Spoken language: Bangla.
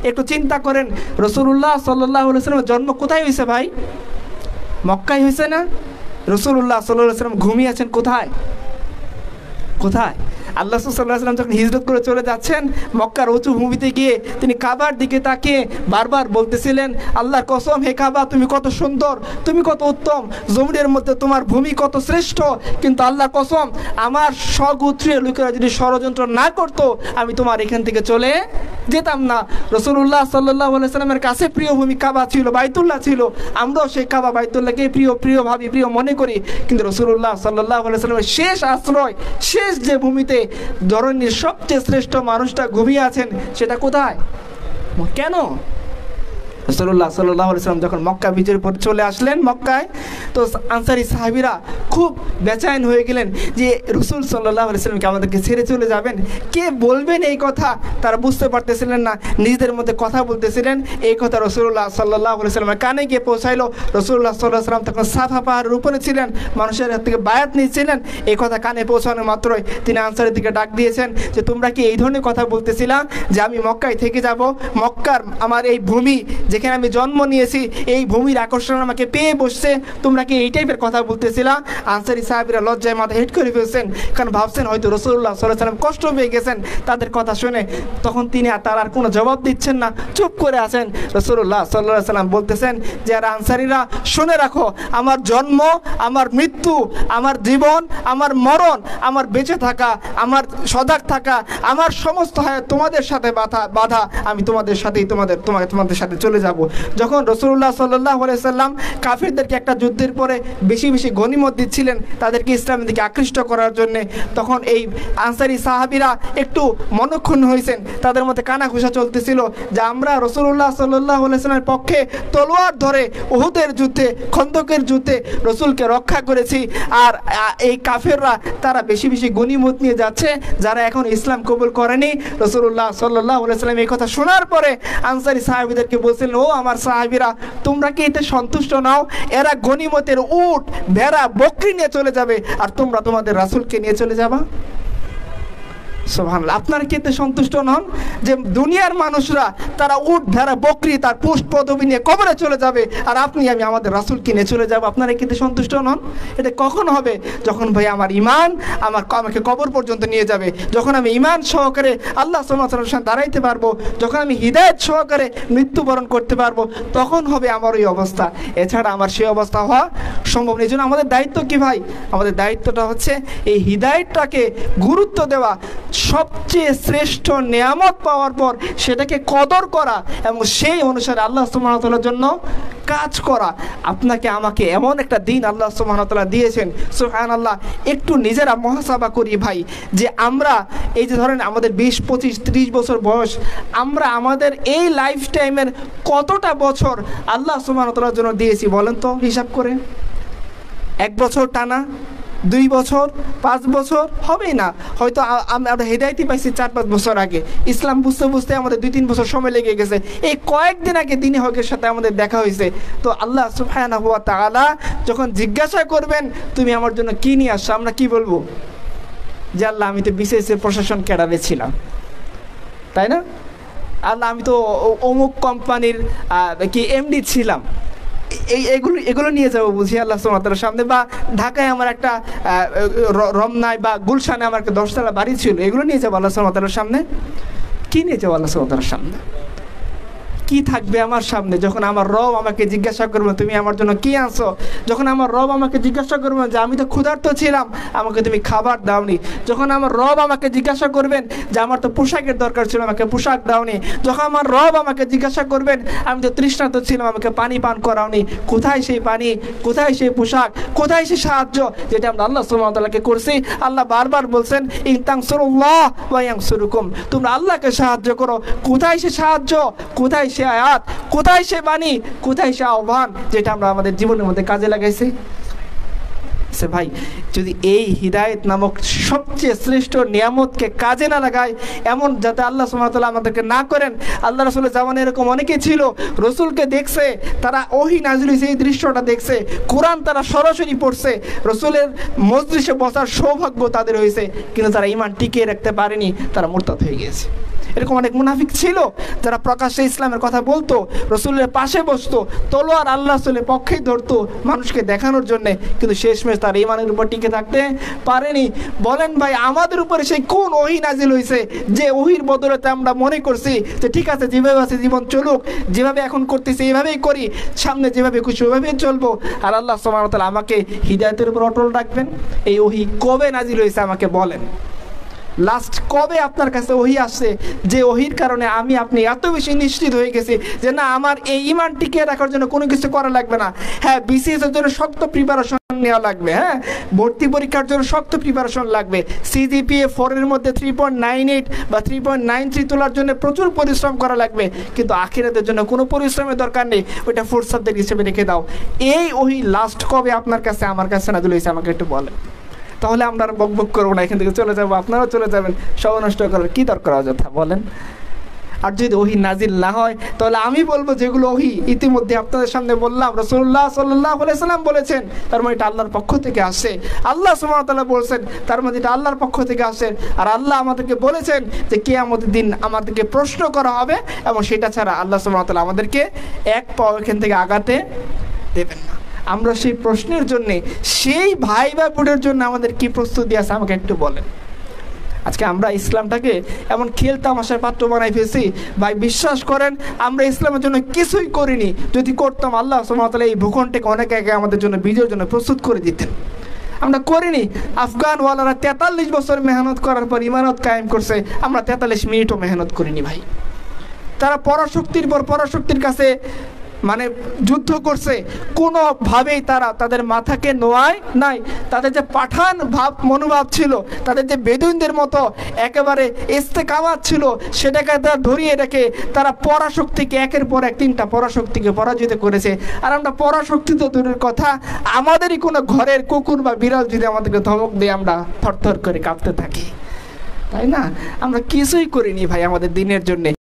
একটু চিন্তা করেন, রাসূলুল্লাহ সাল্লাল্লাহু আলাইহি ওয়াসাল্লামের জন্ম কোথায় হয়েছে ভাই? মক্কায় হয়েছে না? রাসূলুল্লাহ সাল্লাল্লাহু আলাইহি ওয়াসাল্লাম ঘুমিয়ে আছেন কোথায়? কোথায়? আল্লাহ সাল্লাল্লাহু আলাইহি ওয়াসাল্লাম যখন হিজরত করে চলে যাচ্ছেন, মক্কার উঁচু ভূমিতে গিয়ে তিনি কাবার দিকে তাকিয়ে বারবার বলতেছিলেন, আল্লাহর কসম, হে কাবা তুমি কত সুন্দর, তুমি কত উত্তম, জমিনের মধ্যে তোমার ভূমি কত শ্রেষ্ঠ, কিন্তু আল্লাহর কসম আমার স্বগোত্রীয় লোকেরা যদি ষড়যন্ত্র না করতো আমি তোমার এখান থেকে চলে যেতাম না। রাসূলুল্লাহ সাল্লাল্লাহু আলাইহি ওয়াসাল্লামের কাছে প্রিয় ভূমি কাবা ছিল, বাইতুল্লাহ ছিল, আমরাও সেই কাবা বাইতুল্লাহকে প্রিয় ভাবি, প্রিয় মনে করি, কিন্তু রাসূলুল্লাহ সাল্লাল্লাহু আলাইহি ওয়াসাল্লামের শেষ আশ্রয়, শেষ যে ভূমিতে ধরনের সবচেয়ে শ্রেষ্ঠ মানুষটা ঘুমিয়ে আছেন সেটা কোথায়? কেন? রাসূলুল্লাহ সাল্লাল্লাহু আলাইহি ওয়াসাল্লাম যখন মক্কা বিজয়ের পর চলে আসলেন মক্কায়, তো আনসারী সাহাবীরা খুব বেচैन হয়ে গেলেন যে রাসূল সাল্লাল্লাহু আলাইহি ওয়াসাল্লাম কি আমাদেরকে ছেড়ে চলে যাবেন? কে বলবেন এই কথা? তারা বুঝতে পারতেছিলেন না, নিজেদের মধ্যে কথা বলতেছিলেন। এই কথা রাসূলুল্লাহ সাল্লাল্লাহু আলাইহি ওয়াসাল্লামের কানে গিয়ে পৌঁছাইলো। রাসূলুল্লাহ সাল্লাল্লাহু আলাইহি ওয়াসাল্লাম তখন সাফা পাহাড়ের উপরে ছিলেন, মানুষের হাত থেকে বায়াত নিয়েছিলেন। এই কথা কানে পৌঁছানো মাত্রই তিনি আনসারীর দিকে ডাক দিয়েছেন যে তোমরা কি এই ধরনের কথা বলতেছিলা যে আমি মক্কায় থেকে যাব, মক্কার আমার এই ভূমি যেখানে আমি জন্ম নিয়েছি, এই ভূমির আকর্ষণ আমাকে পেয়ে বসছে, তোমরা কি এই টাইপের কথা বলতেছিলা? আনসারী সাহাবীরা লজ্জায় মাথা হেট করে ফেলছেন, কারণ ভাবছেন হয়তো রাসূলুল্লাহ সাল্লাল্লাহু আলাইহি ওয়াসাল্লাম কষ্ট পেয়ে গেছেন তাদের কথা শুনে। তখন তিনি তার আর কোনো জবাব দিচ্ছেন না, চুপ করে আছেন। রাসূলুল্লাহ সাল্লাল্লাহু আলাইহি ওয়াসাল্লাম বলতেছেন যে আর আনসারীরা শুনে রাখো, আমার জন্ম, আমার মৃত্যু, আমার জীবন, আমার মরণ, আমার বেঁচে থাকা, আমার সজাগ থাকা, আমার সমস্ত হায়াত তোমাদের সাথে বাধা, আমি তোমাদের সাথেই তোমাদের সাথে চলে যাব। যখন রাসূলুল্লাহ সাল্লাল্লাহু আলাইহি ওয়াসাল্লাম কাফিরদেরকে একটা যুদ্ধের পরে বেশি গনিমত দিচ্ছিলেন তাদেরকে ইসলামের দিকে আকৃষ্ট করার জন্য, তখন এই আনসারী সাহাবীরা একটু মনক্ষুণ্ণ হয়েছেন, তাদের মধ্যে কানাঘুষা চলতেছিল যে আমরা রাসূলুল্লাহ সাল্লাল্লাহু আলাইহি ওয়াসাল্লামের পক্ষে তলোয়ার ধরে উহুদের যুদ্ধে, খন্দকের যুদ্ধে রাসূলকে রক্ষা করেছি, আর এই কাফেররা তারা বেশি গনিমত নিয়ে যাচ্ছে যারা এখন ইসলাম কবুল করেনি। রাসূলুল্লাহ সাল্লাল্লাহু আলাইহি ওয়াসাল্লাম এই কথা শোনার পরে আনসারী সাহাবীদেরকে বলছিলেন, ও আমার সাহাবীরা তোমরা কি এতে সন্তুষ্ট নাও? এরা গনিমতের উট, ভেড়া, বকরি নিয়ে চলে যাবে আর তোমরা তোমাদের রাসূলকে নিয়ে চলে যাবা? সুবহানাল্লাহ। আপনারা কি এতে সন্তুষ্ট নন যে দুনিয়ার মানুষরা তারা উট, ভেড়া, বকরি, তার পুষ্ট পদবী নিয়ে কবরে চলে যাবে আর আমি আমাদের রাসূলকে নিয়ে চলে যাব? আপনারা কি এতে সন্তুষ্ট নন? এটা কখন হবে? যখন ভাই আমার ঈমান আমাকে কবর পর্যন্ত নিয়ে যাবে, যখন আমি ঈমান সহকারে আল্লাহ সুবহানাহু ওয়া তাআলার সামনে দাঁড়াইতে পারবো, যখন আমি হিদায়াত সহকারে মৃত্যুবরণ করতে পারবো, তখন হবে আমার ওই অবস্থা। এছাড়া আমার সেই অবস্থা হওয়া সম্ভব নেই। এই জন্য আমাদের দায়িত্ব কি ভাই? আমাদের দায়িত্বটা হচ্ছে এই হিদায়াতটাকে গুরুত্ব দেওয়া, সবচেয়ে শ্রেষ্ঠ নিয়ামত পাওয়ার পর সেটাকে কদর করা এবং সেই অনুসারে আল্লাহ সুবহানাহু ওয়া তাআলার জন্য কাজ করা। আপনাকে আমাকে এমন একটা দিন আল্লাহ সুবহানাহু ওয়া তাআলা দিয়েছেন, সুবহানাল্লাহ। একটু নিজেরা মুহাসাবা করি ভাই, যে আমরা এই যে ধরেন আমাদের 20, 25, 30 বছর বয়স, আমরা আমাদের এই লাইফ টাইমের কতটা বছর আল্লাহ সুবহানাহু ওয়া তাআলার জন্য দিয়েছি বলেন তো, হিসাব করে? 1 বছর টানা, 2 বছর, 5 বছর হবেই না। হয়তো আমরা হেদায়েতই পাইছি 4-5 বছর আগে, ইসলাম বুঝতে আমাদের 2-3 বছর সময় লেগে গেছে। এই কয়েকদিন আগে দিনে হকের সাথে আমাদের দেখা হয়েছে। তো আল্লাহ সুবহানাহু ওয়া তাআলা যখন জিজ্ঞাসা করবেন তুমি আমার জন্য কি নিয়ে আসছো, আমরা কি বলবো? যে আল্লাহ আমি তো বিসিএস প্রশাসন ক্যাডারে ছিলাম, তাই না? আল্লাহ আমি তো অমুক কোম্পানির কি এমডি ছিলাম, এগুলো নিয়ে যাবো বুঝি আল্লাহ সুবহানাহু ওয়া তাআলার সামনে। বা ঢাকায় আমার একটা রমনায় বা গুলশানে আমার একটা 10তলা বাড়ি ছিল, এগুলো নিয়ে যাবো আল্লাহ সুবহানাহু ওয়া তাআলার সামনে? কি নিয়ে যাবো আল্লাহ সুবহানাহু ওয়া তাআলার সামনে? কি থাকবে আমার সামনে যখন আমার রব আমাকে জিজ্ঞাসা করবেন তুমি আমার জন্য কি আনছো? যখন আমার রব আমাকে জিজ্ঞাসা করবেন যে আমি তো ক্ষুধার্ত ছিলাম, আমাকে তুমি খাবার দাওনি। যখন আমার রব আমাকে জিজ্ঞাসা করবেন যে আমার তো পোশাকের দরকার ছিল, আমাকে পোশাক দাওনি। যখন আমার রব আমাকে জিজ্ঞাসা করবেন আমি তো তৃষ্ণার্ত ছিলাম, আমাকে পানি পান করাওনি। কোথায় সেই পানি, কোথায় সেই পোশাক, কোথায় সেই সাহায্য যেটা আমরা আল্লাহ সুবহানাহু ওয়া তাআলাকে করছি? আল্লাহ বারবার বলছেন ইন তানসুরুল্লাহ ওয়া ইয়ানসুরুকুম, তোমরা আল্লাহকে সাহায্য করো। কোথায় সে সাহায্য, কোথায় সে আয়াত, কোথায় সে বাণী, কোথায় সে আহ্বান যেটা আমরা আমাদের জীবনের মধ্যে কাজে লাগাইছি? ভাই যদি এই হিদায়াত নামক সবচেয়ে শ্রেষ্ঠ নিয়ামতকে কাজে না লাগায়, এমন যাতে আল্লাহ সুবহানাহু ওয়া তাআলা আমাদেরকে না করেন। আল্লাহ রাসূলের জামানায় এরকম অনেকেই ছিল, রাসূলকে দেখছে, তারা ওহী নাযিল হয়েছে এই দৃশ্যটা দেখছে, কোরআন তারা সরাসরি পড়ছে, রাসূলের মজলিসে বসার সৌভাগ্য তাদের হয়েছে, কিন্তু তারা ঈমান টিকিয়ে রাখতে পারেনি, তারা মুরতাদ হয়ে গেছে। এরকম অনেক মুনাফিক ছিল যারা প্রকাশ্যে ইসলামের কথা বলতো, রসুলের পাশে বসতো, তলোয়ার আল্লাহ রসুলের পক্ষেই ধরতো মানুষকে দেখানোর জন্যে, কিন্তু শেষমেশ তার ইমানের উপর টিকে থাকতে পারেনি। বলেন ভাই, আমাদের উপরে সেই কোন ওহী নাজিল হয়েছে যে ওহীর বদলতে আমরা মনে করছি যে ঠিক আছে, যেভাবে আছে জীবন চলুক, যেভাবে এখন করতেছি এইভাবেই করি, সামনে যেভাবে খুশি ওইভাবেই চলবো, আর আল্লাহ সুবহানাহু ওয়া তাআলা আমাকে হিদায়াতের উপর অটল রাখবেন? এই ওহী কবে নাজিল হয়েছে আমাকে বলেন। লাস্ট কবে আপনার কাছে ওহী আসছে যে ওহীর কারণে আমি আপনি এত বেশি নিশ্চিত হয়ে গেছি যে না, আমার এই ঈমান টিকিয়ে রাখার জন্য কোনো কিছু করা লাগবে না। হ্যাঁ, বিসিএস এর জন্য শক্ত প্রিপারেশন নেওয়া লাগবে, হ্যাঁ, ভর্তি পরীক্ষার জন্য শক্ত প্রিপারেশন লাগবে, সিজিপিএ 4 এর মধ্যে 3.98 বা 3.93 তোলার জন্য প্রচুর পরিশ্রম করা লাগবে, কিন্তু আখিরাতের জন্য কোনো পরিশ্রমের দরকার নেই, ওইটা ফোর্থ সাবজেক্ট হিসেবে রেখে দাও। এই ওহী লাস্ট কবে আপনার কাছে আমার কাছে নাযিল হয়েছে আমাকে একটু বলেন। তাহলে আমরা আর বকবক করবো না, এখান থেকে চলে যাবো, আপনারাও চলে যাবেন, সময় নষ্ট করার কি দরকার অযথা বলেন। আর যদি ওহী নাজিল না হয় তাহলে আমি বলবো যেগুলো ওহী ইতিমধ্যে আপনাদের সামনে বললাম, রাসূলুল্লাহ সাল্লাল্লাহু আলাইহি সাল্লাম বলেছেন, তার মানে এটা আল্লাহর পক্ষ থেকে আসে। আল্লাহ সুবহানাহু ওয়া তাআলা বলেছেন, তার মানে এটা আল্লাহর পক্ষ থেকে আসে। আর আল্লাহ আমাদেরকে বলেছেন যে কিয়ামতের দিন আমাদেরকে প্রশ্ন করা হবে, এবং সেটা ছাড়া আল্লাহ সুবহানাহু ওয়া তাআলা আমাদেরকে এক পাও এখান থেকে আগাতে দেবেন না। আমরা সেই প্রশ্নের জন্য, সেই ভাইবা বোর্ডের জন্য আমাদের কি প্রস্তুতি আছে আমাকে একটু বলেন। আজকে আমরা ইসলামটাকে এমন খেল তামাশার পাত্র বানাই ফেলছি ভাই, বিশ্বাস করেন আমরা ইসলামের জন্য কিছুই করিনি। যদি করতাম আল্লাহ সুবহানাহু ওয়া তাআলা এই ভূখণ্ডকে অনেক আগে আমাদের জন্য বিজয়ের জন্য প্রস্তুত করে দিতেন। আমরা করিনি। আফগানওয়ালারা 43 বছর মেহনত করার পর ইমানত কায়েম করছে, আমরা 43 মিনিটও মেহনত করিনি ভাই। তারা পরাশক্তির পর পরাশক্তির কাছে মানে যুদ্ধ করছে, কোনোভাবেই তারা তাদের মাথাকে নোয়ায় নাই। তাদের যে পাঠান ভাব মনোভাব ছিল, তাদের যে বেদুইনদের মতো একেবারে ইস্তেকামাত ছিল, সেটাকে তারা ধরিয়ে রেখে তারা পরাশক্তিকে একের পর এক 3টা পরাশক্তিকে পরাজিত করেছে। আর আমরা পরাশক্তি তো দূরের কথা, আমাদেরই কোনো ঘরের কুকুর বা বিড়াল যদি আমাদেরকে ধমক দিয়ে আমরা থরথর করে কাঁপতে থাকি, তাই না? আমরা কিছুই করিনি ভাই আমাদের দিনের জন্যে।